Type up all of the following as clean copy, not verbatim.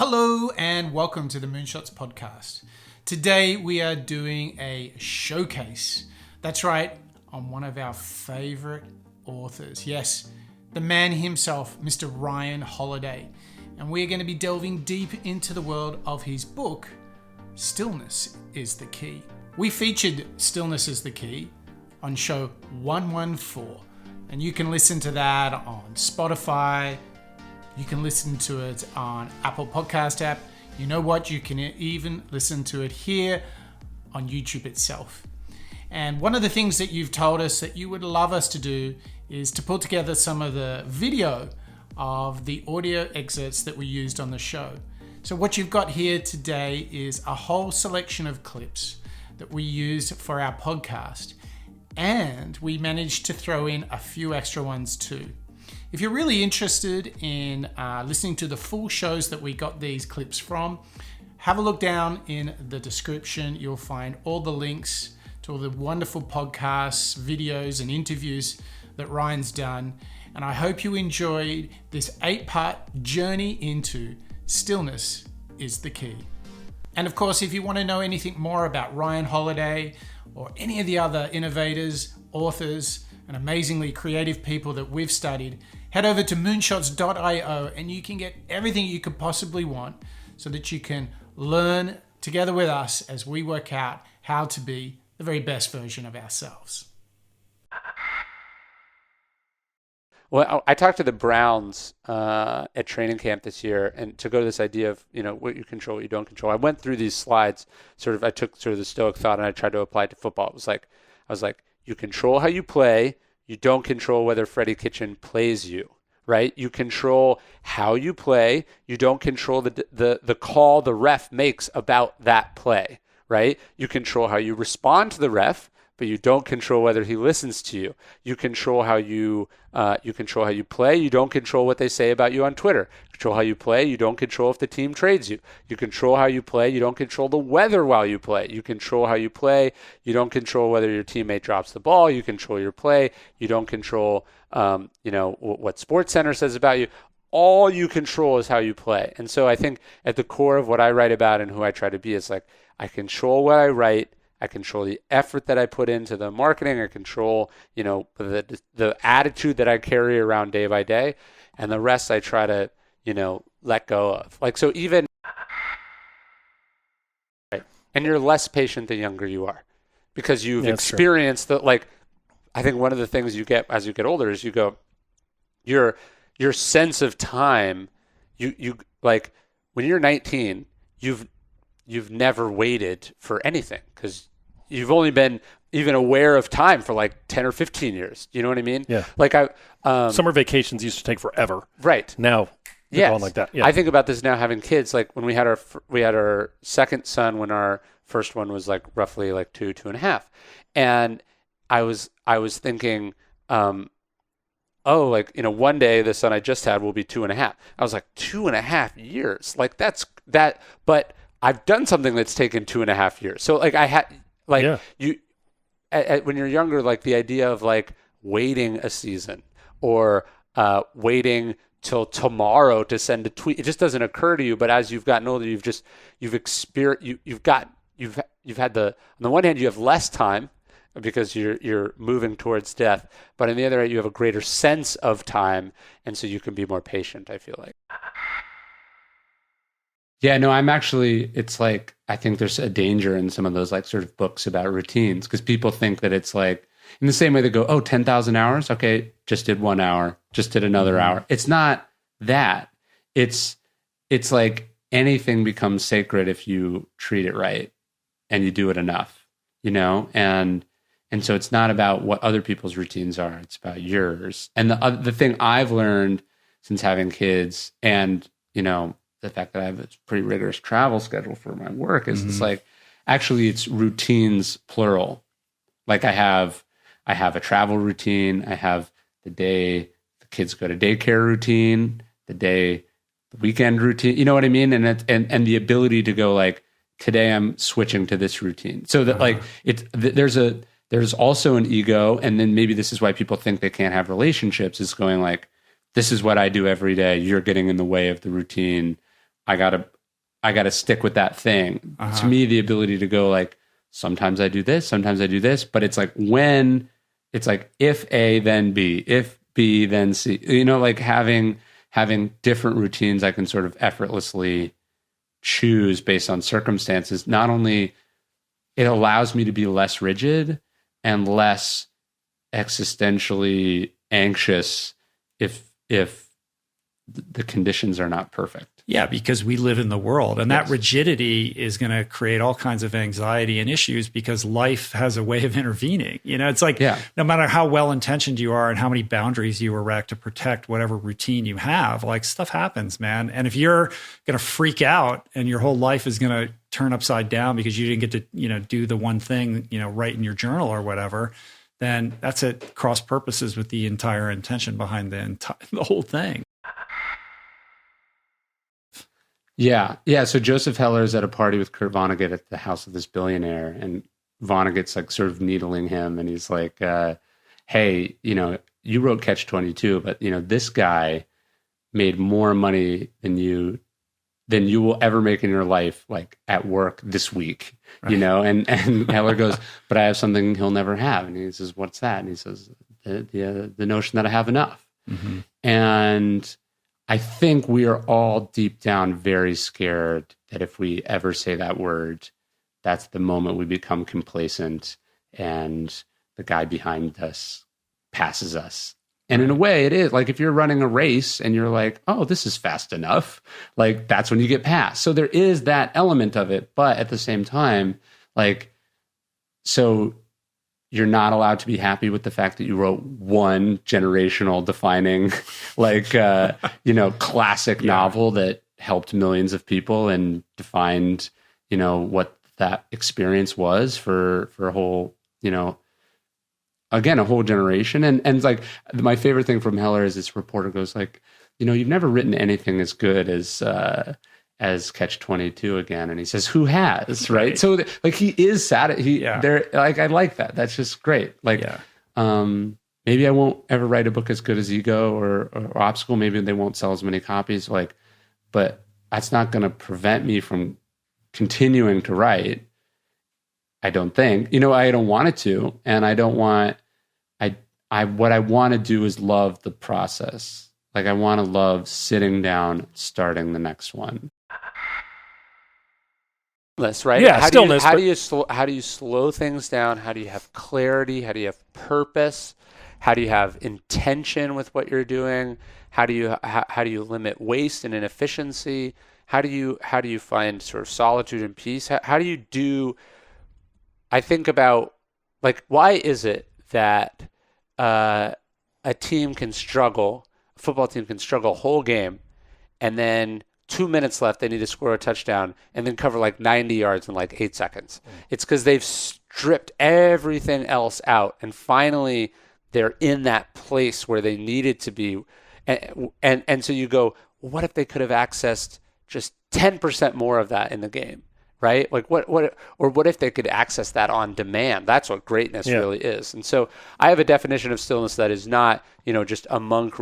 Hello and welcome to the Moonshots podcast. Today we are doing a showcase. That's right, on one of our favorite authors. Yes, the man himself, Mr. Ryan Holiday. And we're going to be delving deep into the world of his book, Stillness Is the Key. We featured Stillness Is the Key on show 114. And you can listen to that on Spotify. You can listen to it on Apple Podcast app. You know what? You can even listen to it here on YouTube itself. And one of the things that you've told us that you would love us to do is to put together some of the video of the audio excerpts that we used on the show. So what you've got here today is a whole selection of clips that we used for our podcast. And we managed to throw in a few extra ones too. If you're really interested in listening to the full shows that we got these clips from, have a look down in the description. You'll find all the links to all the wonderful podcasts, videos, and interviews that Ryan's done. And I hope you enjoyed this 8-part journey into Stillness Is the Key. And of course, if you want to know anything more about Ryan Holiday or any of the other innovators, authors, and amazingly creative people that we've studied, head over to moonshots.io and you can get everything you could possibly want so that you can learn together with us as we work out how to be the very best version of ourselves. Well, I talked to the Browns at training camp this year, and to go to this idea of, what you control, what you don't control. I went through these slides, I took sort of the Stoic thought and I tried to apply it to football. I was like, you control how you play. You don't control whether Freddie Kitchen plays you, right? You control how you play. You don't control the call the ref makes about that play, right? You control how you respond to the ref, but you don't control whether he listens to you. You control how you play. You don't control what they say about you on Twitter. Control how you play. You don't control if the team trades you. You control how you play. You don't control the weather while you play. You control how you play. You don't control whether your teammate drops the ball. You control your play. You don't control, what SportsCenter says about you. All you control is how you play. And so I think at the core of what I write about and who I try to be is I control what I write. I control the effort that I put into the marketing. I control, the attitude that I carry around day by day, and the rest I try to, let go of. So even, right, and you're less patient the younger you are, because you've experienced the I think one of the things you get as you get older is you go, your sense of time, you when you're 19, you've never waited for anything because you've only been even aware of time for 10 or 15 years. You know what I mean? Yeah. Summer vacations used to take forever. Right. Now, yeah, like that. Yeah. I think about this now having kids. When we had our second son, when our first one was roughly 2.5, and I was thinking, one day the son I just had will be 2.5. I was like, 2.5 years, that's that, but I've done something that's taken 2.5 years. So I had you when you're younger, the idea of waiting a season or waiting till tomorrow to send a tweet, it just doesn't occur to you. But as you've gotten older, you've had on the one hand, you have less time because you're moving towards death, but on the other hand, you have a greater sense of time, and so you can be more patient, I feel like. Yeah, no, I'm actually, I think there's a danger in some of those sort of books about routines, because people think that it's in the same way they go, 10,000 hours. Okay, just did 1 hour, just did another hour. It's not that. It's anything becomes sacred if you treat it right and you do it enough, and so it's not about what other people's routines are. It's about yours. And the thing I've learned since having kids and, the fact that I have a pretty rigorous travel schedule for my work is it's actually it's routines plural. I have a travel routine. I have the day the kids go to daycare routine, the weekend routine. You know what I mean? And the ability to go today I'm switching to this routine. So that there's also an ego, and then maybe this is why people think they can't have relationships, is going this is what I do every day. You're getting in the way of the routine. I gotta stick with that thing. To me, the ability to go like, sometimes I do this, but it's like when it's like if A then B, if B then C, like having different routines I can sort of effortlessly choose based on circumstances. Not only it allows me to be less rigid and less existentially anxious if the conditions are not perfect. Yeah, because we live in the world, and that rigidity is going to create all kinds of anxiety and issues because life has a way of intervening. It's like no matter how well intentioned you are and how many boundaries you erect to protect whatever routine you have, like stuff happens, man. And if you're going to freak out and your whole life is going to turn upside down because you didn't get to do the one thing write in your journal or whatever, then that's at cross purposes with the entire intention behind the whole thing. Yeah. So Joseph Heller is at a party with Kurt Vonnegut at the house of this billionaire, and Vonnegut's like sort of needling him, and he's like, "Hey, you wrote Catch 22, but this guy made more money than you will ever make in your life, like at work this week." Right. And Heller goes, "But I have something he'll never have," and he says, "What's that?" And he says, "The notion that I have enough." Mm-hmm. And I think we are all deep down very scared that if we ever say that word, that's the moment we become complacent and the guy behind us passes us. And in a way it is like if you're running a race and you're like, oh, this is fast enough, like that's when you get passed. So there is that element of it. But at the same time, like, so you're not allowed to be happy with the fact that you wrote one generational defining, like, classic novel that helped millions of people and defined, what that experience was for a whole, again, a whole generation. And like my favorite thing from Heller is this reporter goes like, you've never written anything as good as Catch 22 again. And he says, who has, right? So like he is sad. I like that. That's just great. Like, maybe I won't ever write a book as good as Ego or Obstacle. Maybe they won't sell as many copies. Like, but that's not going to prevent me from continuing to write. I don't think, I don't want it to. And I don't want, what I want to do is love the process. Like I want to love sitting down, starting the next one. Right? Yeah, stillness. How do you slow things down? How do you have clarity? How do you have purpose? How do you have intention with what you're doing? How do you limit waste and inefficiency? How do you find sort of solitude and peace? How do you do? I think about like why is it that a team can struggle, a football team can struggle a whole game, and then 2 minutes left, they need to score a touchdown and then cover like 90 yards in like 8 seconds. It's because they've stripped everything else out. And finally, they're in that place where they needed to be. And so you go, well, what if they could have accessed just 10% more of that in the game, right? Like what if they could access that on demand? That's what greatness really is. And so I have a definition of stillness that is not, just a monk,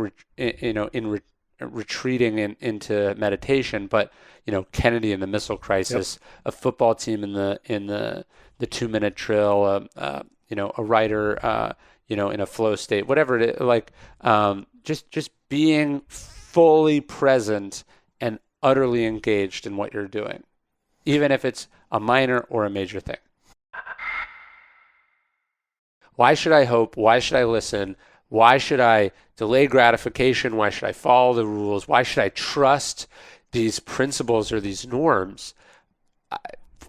retreating into meditation, but Kennedy in the Missile Crisis, a football team in the 2-minute drill, a writer, in a flow state, whatever it is, like just being fully present and utterly engaged in what you're doing, even if it's a minor or a major thing. Why should I hope? Why should I listen? Why should I delay gratification? Why should I follow the rules? Why should I trust these principles or these norms?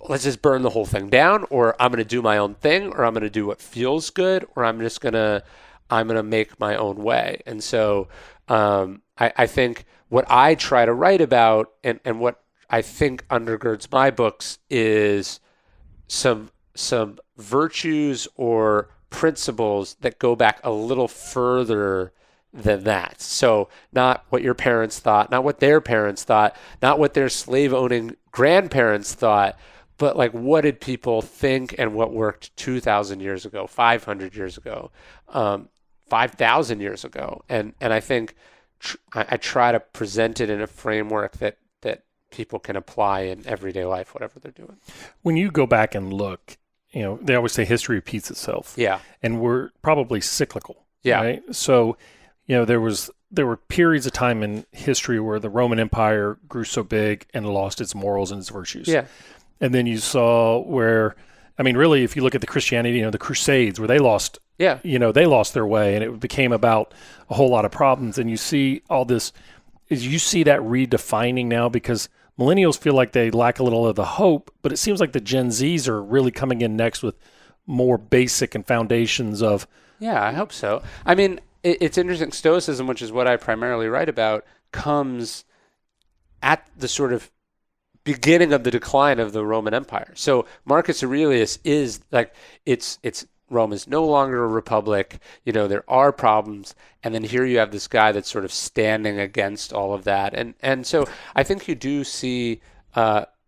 Let's just burn the whole thing down, or I'm going to do my own thing, or I'm going to do what feels good, or I'm going to make my own way. And so I think what I try to write about and what I think undergirds my books is some virtues or principles that go back a little further than that. So not what your parents thought, not what their parents thought, not what their slave-owning grandparents thought, but like what did people think and what worked 2,000 years ago, 500 years ago, 5,000 years ago. And I think I try to present it in a framework that people can apply in everyday life, whatever they're doing. When you go back and look, they always say history repeats itself. Yeah. And we're probably cyclical. Yeah. Right? So, there were periods of time in history where the Roman Empire grew so big and lost its morals and its virtues. Yeah. And then you saw where, really, if you look at the Christianity, the Crusades, where they lost, they lost their way, and it became about a whole lot of problems. And you see all this, you see that redefining now, because millennials feel like they lack a little of the hope, but it seems like the Gen Zs are really coming in next with more basic and foundations of. Yeah, I hope so. It's interesting. Stoicism, which is what I primarily write about, comes at the sort of beginning of the decline of the Roman Empire. So Marcus Aurelius is like, it's Rome is no longer a republic. There are problems. And then here you have this guy that's sort of standing against all of that. And so I think you do see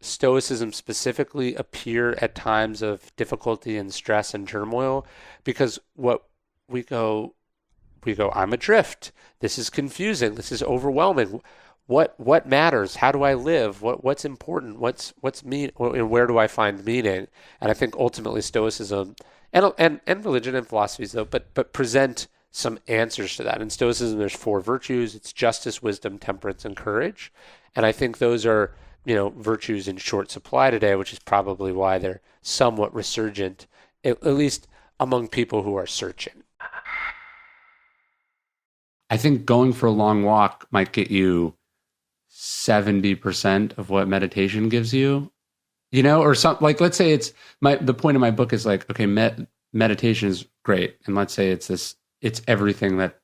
Stoicism specifically appear at times of difficulty and stress and turmoil, because what we go, I'm adrift. This is confusing. This is overwhelming. What matters? How do I live? What's important? What's and where do I find meaning? And I think ultimately Stoicism and religion and philosophies, though, but present some answers to that. In Stoicism, there's 4 virtues. It's justice, wisdom, temperance, and courage. And I think those are, virtues in short supply today, which is probably why they're somewhat resurgent, at least among people who are searching. I think going for a long walk might get you 70% of what meditation gives you, or something. Like, let's say the point of my book is like, okay, meditation is great. And let's say it's everything that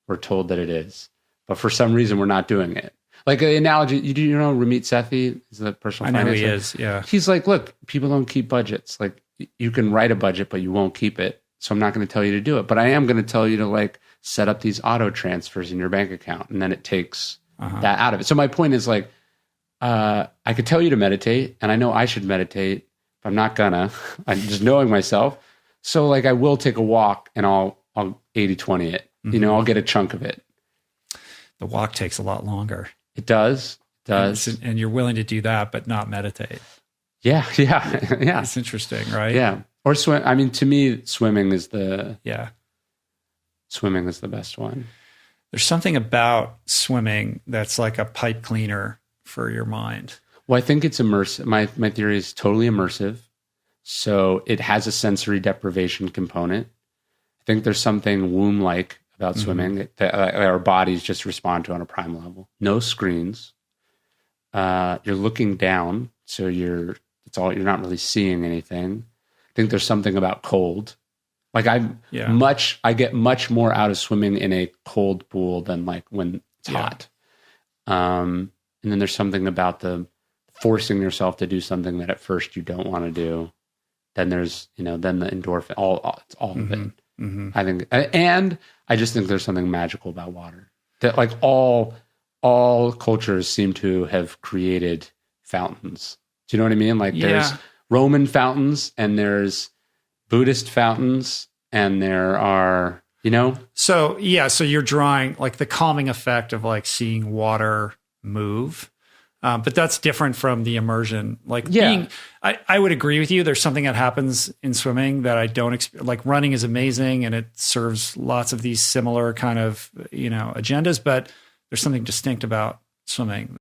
we're told that it is, but for some reason we're not doing it. Like an analogy, you know, Ramit Sethi is the personal finance. I know he is, yeah. He's like, look, people don't keep budgets. Like, you can write a budget, but you won't keep it. So I'm not going to tell you to do it, but I am going to tell you to set up these auto transfers in your bank account, and then it takes that out of it. So my point is I could tell you to meditate, and I know I should meditate, but I'm not gonna. I'm just knowing myself. So I will take a walk, and I'll 80-20 it. Mm-hmm. I'll get a chunk of it. The walk takes a lot longer. It does. And you're willing to do that, but not meditate. Yeah. It's interesting, right? Yeah. Or swim. To me, swimming is the best one. There's something about swimming that's like a pipe cleaner for your mind. Well, I think it's immersive. My theory is totally immersive. So it has a sensory deprivation component. I think there's something womb-like about swimming that our bodies just respond to on a primal level. No screens. You're looking down, so you're not really seeing anything. I think there's something about cold. I get much more out of swimming in a cold pool than when it's hot. And then there's something about the forcing yourself to do something that at first you don't want to do. Then there's, then the endorphin, it's all of it. Mm-hmm. I think, and I just think there's something magical about water that all cultures seem to have created fountains. Do you know what I mean? There's Roman fountains and there's Buddhist fountains, and there are, So you're drawing the calming effect of seeing water move. But that's different from the immersion. I would agree with you. There's something that happens in swimming that I don't running is amazing, and it serves lots of these similar kind of, agendas, but there's something distinct about swimming.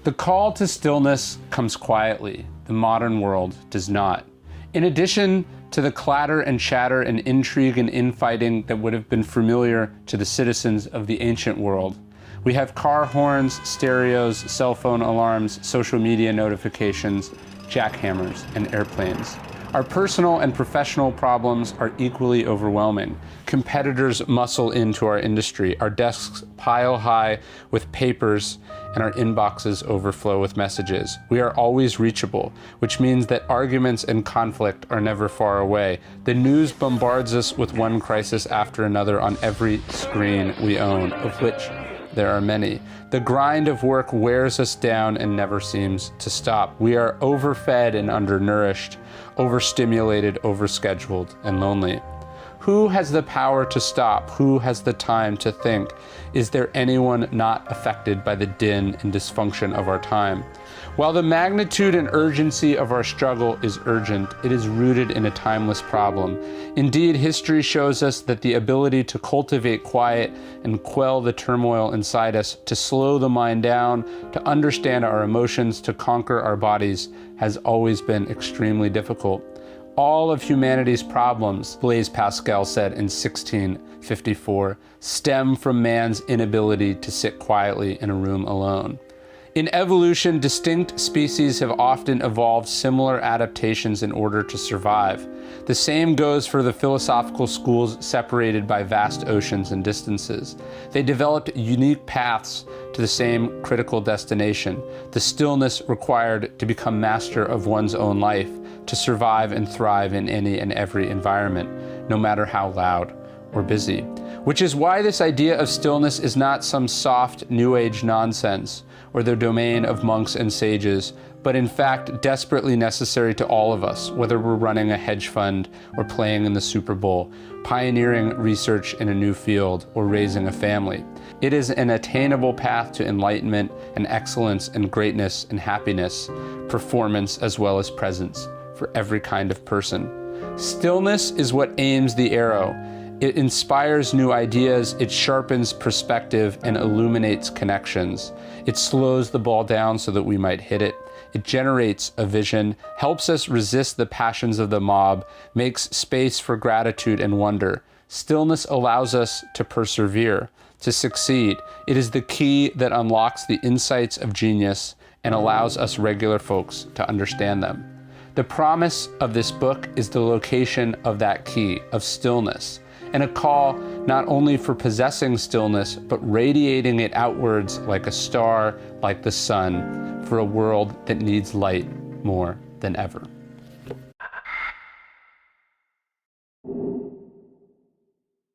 The call to stillness comes quietly. The modern world does not. In addition to the clatter and chatter and intrigue and infighting that would have been familiar to the citizens of the ancient world, we have car horns, stereos, cell phone alarms, social media notifications, jackhammers, and airplanes. Our personal and professional problems are equally overwhelming. Competitors muscle into our industry. Our desks pile high with papers, and our inboxes overflow with messages. We are always reachable, which means that arguments and conflict are never far away. The news bombards us with one crisis after another on every screen we own, of which there are many. The grind of work wears us down and never seems to stop. We are overfed and undernourished, overstimulated, overscheduled, and lonely. Who has the power to stop? Who has the time to think? Is there anyone not affected by the din and dysfunction of our time? While the magnitude and urgency of our struggle is urgent, it is rooted in a timeless problem. Indeed, history shows us that the ability to cultivate quiet and quell the turmoil inside us, to slow the mind down, to understand our emotions, to conquer our bodies, has always been extremely difficult. All of humanity's problems, Blaise Pascal said in 1654, stem from man's inability to sit quietly in a room alone. In evolution, distinct species have often evolved similar adaptations in order to survive. The same goes for the philosophical schools separated by vast oceans and distances. They developed unique paths to the same critical destination, the stillness required to become master of one's own life, to survive and thrive in any and every environment, no matter how loud or busy. Which is why this idea of stillness is not some soft New Age nonsense or the domain of monks and sages, but in fact desperately necessary to all of us, whether we're running a hedge fund or playing in the Super Bowl, pioneering research in a new field, or raising a family. It is an attainable path to enlightenment and excellence and greatness and happiness, performance as well as presence for every kind of person. Stillness is what aims the arrow. It inspires new ideas, it sharpens perspective and illuminates connections. It slows the ball down so that we might hit it. It generates a vision, helps us resist the passions of the mob, makes space for gratitude and wonder. Stillness allows us to persevere, to succeed. It is the key that unlocks the insights of genius and allows us regular folks to understand them. The promise of this book is the location of that key, of stillness, and a call not only for possessing stillness, but radiating it outwards like a star, like the sun, for a world that needs light more than ever.